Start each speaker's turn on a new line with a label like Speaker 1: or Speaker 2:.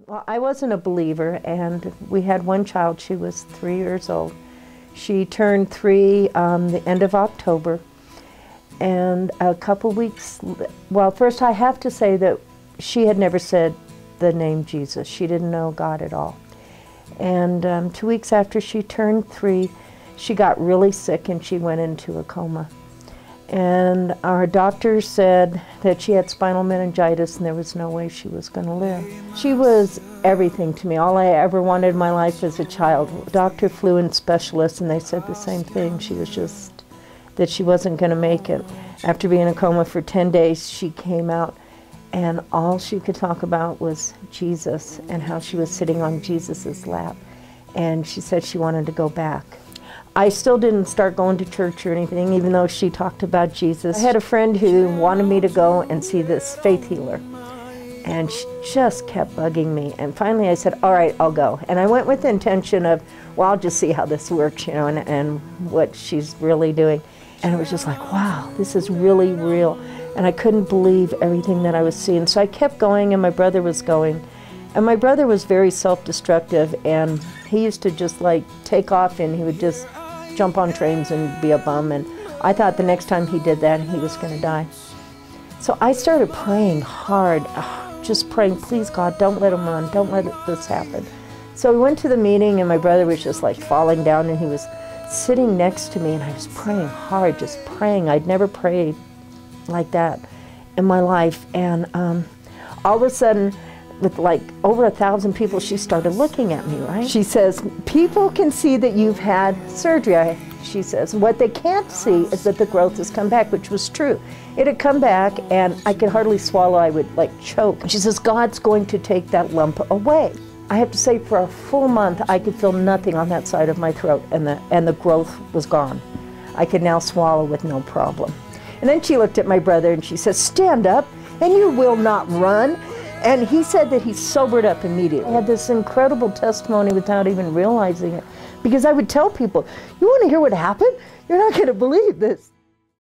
Speaker 1: Well, I wasn't a believer, and we had one child. She was 3 years old. She turned 3 the end of October, and a couple weeks, well, first I have to say that she had never said the name Jesus. She didn't know God at all. And 2 weeks after she turned 3, she got really sick and she went into a coma. And our doctor said that she had spinal meningitis and there was no way she was going to live. She was everything to me. All I ever wanted in my life as a child. Doctor flew in specialists and they said the same thing. She was just, that she wasn't going to make it. After being in a coma for 10 days, she came out and all she could talk about was Jesus and how she was sitting on Jesus's lap. And she said she wanted to go back. I still didn't start going to church or anything, even though she talked about Jesus. I had a friend who wanted me to go and see this faith healer, and she just kept bugging me. And finally I said, all right, I'll go. And I went with the intention of, well, I'll just see how this works, you know, and what she's really doing. And it was just like, wow, this is really real. And I couldn't believe everything that I was seeing. So I kept going, and my brother was going. And my brother was very self-destructive, and he used to just like take off, and he would just jump on trains and be a bum, and I thought the next time he did that he was going to die. So I started praying hard, just praying, please God, don't let him run, don't let this happen. So we went to the meeting, and my brother was just like falling down, and he was sitting next to me, and I was praying hard, just praying. I'd never prayed like that in my life, and all of a sudden, with like over 1,000 people, she started looking at me, right? She says, people can see that you've had surgery. She says, what they can't see is that the growth has come back, which was true. It had come back, and I could hardly swallow. I would like choke. She says, God's going to take that lump away. I have to say, for a full month, I could feel nothing on that side of my throat, and the growth was gone. I could now swallow with no problem. And then she looked at my brother, and she says, stand up, and you will not run. And he said that he sobered up immediately. I had this incredible testimony without even realizing it, because I would tell people, you want to hear what happened? You're not going to believe this.